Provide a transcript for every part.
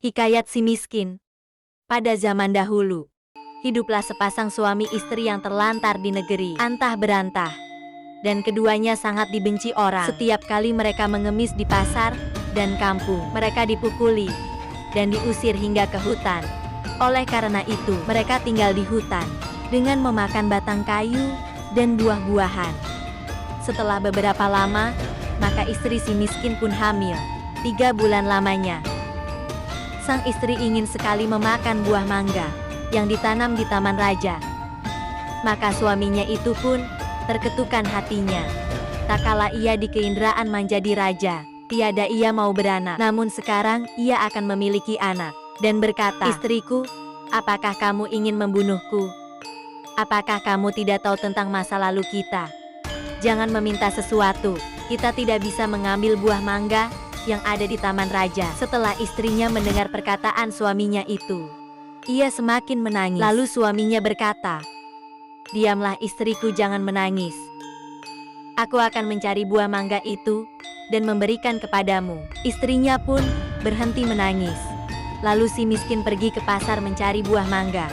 Hikayat si miskin. Pada zaman dahulu, hiduplah sepasang suami istri yang terlantar di negeri antah berantah. Dan keduanya sangat dibenci orang. Setiap kali mereka mengemis di pasar dan kampung, mereka dipukuli dan diusir hingga ke hutan. Oleh karena itu, mereka tinggal di hutan dengan memakan batang kayu dan buah-buahan. Setelah beberapa lama, maka istri si miskin pun hamil. 3 bulan lamanya, sang istri ingin sekali memakan buah mangga yang ditanam di taman raja. Maka suaminya itu pun terketukan hatinya. Tak kala ia di keindraan menjadi raja, tiada ia mau beranak. Namun sekarang ia akan memiliki anak dan berkata, "Istriku, apakah kamu ingin membunuhku? Apakah kamu tidak tahu tentang masa lalu kita? Jangan meminta sesuatu. Kita tidak bisa mengambil buah mangga yang ada di taman raja." Setelah istrinya mendengar perkataan suaminya itu, ia semakin menangis. Lalu suaminya berkata, "Diamlah istriku, jangan menangis. Aku akan mencari buah mangga itu dan memberikan kepadamu." Istrinya pun berhenti menangis. Lalu si miskin pergi ke pasar mencari buah mangga.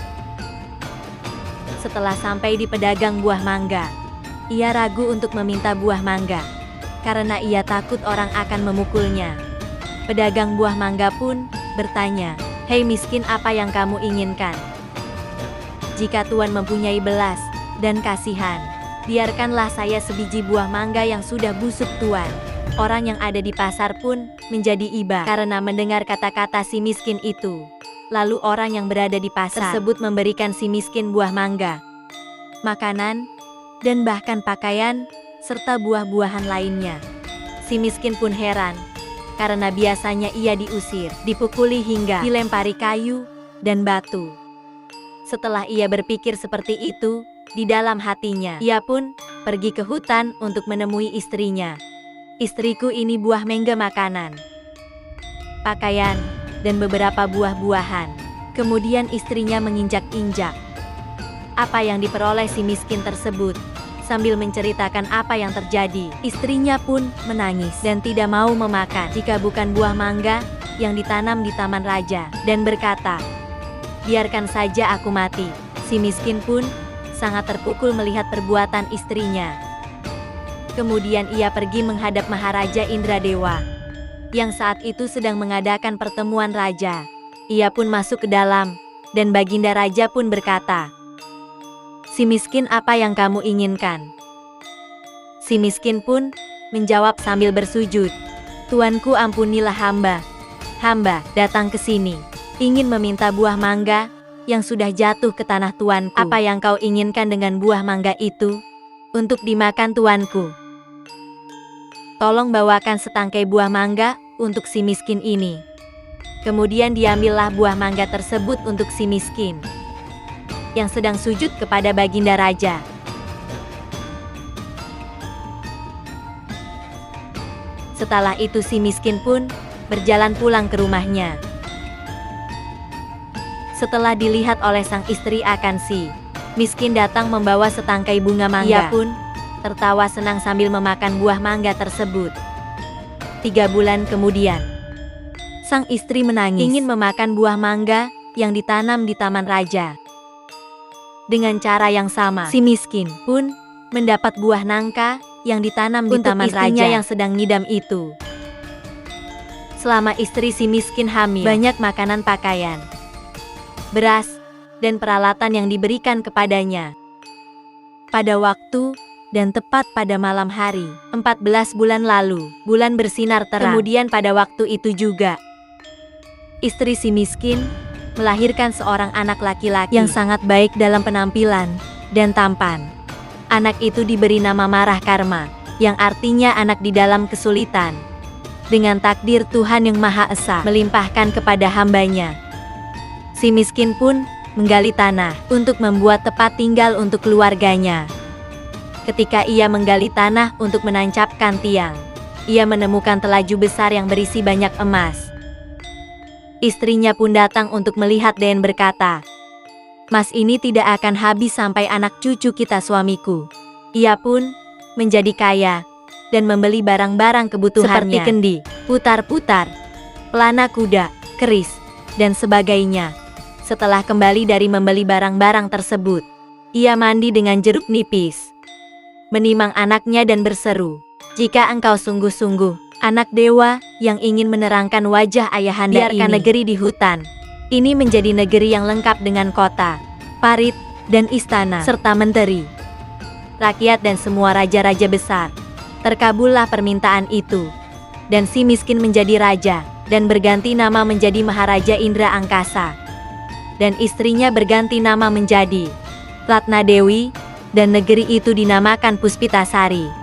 Setelah sampai di pedagang buah mangga, ia ragu untuk meminta buah mangga karena ia takut orang akan memukulnya. Pedagang buah mangga pun bertanya, "Hei miskin, apa yang kamu inginkan? Jika Tuan mempunyai belas dan kasihan, biarkanlah saya sebiji buah mangga yang sudah busuk Tuan." Orang yang ada di pasar pun menjadi iba karena mendengar kata-kata si miskin itu. Lalu orang yang berada di pasar tersebut memberikan si miskin buah mangga, makanan, dan bahkan pakaian, serta buah-buahan lainnya. Si miskin pun heran, karena biasanya ia diusir, dipukuli hingga dilempari kayu dan batu. Setelah ia berpikir seperti itu, di dalam hatinya, ia pun pergi ke hutan untuk menemui istrinya. "Istriku, ini buah mangga, makanan, pakaian, dan beberapa buah-buahan." Kemudian istrinya menginjak-injak apa yang diperoleh si miskin tersebut. Sambil menceritakan apa yang terjadi, istrinya pun menangis dan tidak mau memakan jika bukan buah mangga yang ditanam di taman raja, dan berkata, "Biarkan saja aku mati." Si miskin pun sangat terpukul melihat perbuatan istrinya. Kemudian ia pergi menghadap Maharaja Indradewa, yang saat itu sedang mengadakan pertemuan raja. Ia pun masuk ke dalam, dan Baginda Raja pun berkata, "Si miskin, apa yang kamu inginkan?" Si miskin pun menjawab sambil bersujud, "Tuanku, ampunilah hamba. Hamba datang ke sini ingin meminta buah mangga yang sudah jatuh ke tanah tuanku." "Apa yang kau inginkan dengan buah mangga itu?" "Untuk dimakan, tuanku." "Tolong bawakan setangkai buah mangga untuk si miskin ini." Kemudian diambillah buah mangga tersebut untuk si miskin yang sedang sujud kepada Baginda Raja. Setelah itu si miskin pun berjalan pulang ke rumahnya. Setelah dilihat oleh sang istri akan si miskin datang membawa setangkai bunga mangga, ia pun tertawa senang sambil memakan buah mangga tersebut. 3 bulan kemudian, sang istri menangis ingin memakan buah mangga yang ditanam di taman raja. Dengan cara yang sama, si miskin pun mendapat buah nangka yang ditanam di taman raja yang sedang ngidam itu. Selama istri si miskin hamil, banyak makanan, pakaian, beras, dan peralatan yang diberikan kepadanya. Pada waktu dan tepat pada malam hari, 14 bulan lalu, bulan bersinar terang. Kemudian pada waktu itu juga, istri si miskin melahirkan seorang anak laki-laki yang sangat baik dalam penampilan dan tampan. Anak itu diberi nama Marah Karma, yang artinya anak di dalam kesulitan. Dengan takdir Tuhan yang Maha Esa melimpahkan kepada hambanya, si miskin pun menggali tanah untuk membuat tempat tinggal untuk keluarganya. Ketika ia menggali tanah untuk menancapkan tiang, ia menemukan telaju besar yang berisi banyak emas. Istrinya pun datang untuk melihat dan berkata, "Mas, ini tidak akan habis sampai anak cucu kita, suamiku." Ia pun menjadi kaya dan membeli barang-barang kebutuhannya seperti kendi, putar-putar, pelana kuda, keris, dan sebagainya. Setelah kembali dari membeli barang-barang tersebut, ia mandi dengan jeruk nipis, menimang anaknya dan berseru, "Jika engkau sungguh-sungguh anak dewa yang ingin menerangkan wajah ayahanda, biarkan negeri di hutan ini menjadi negeri yang lengkap dengan kota, parit, dan istana, serta menteri, rakyat dan semua raja-raja besar." Terkabullah permintaan itu, dan si miskin menjadi raja, dan berganti nama menjadi Maharaja Indra Angkasa. Dan istrinya berganti nama menjadi Ratna Dewi, dan negeri itu dinamakan Puspitasari.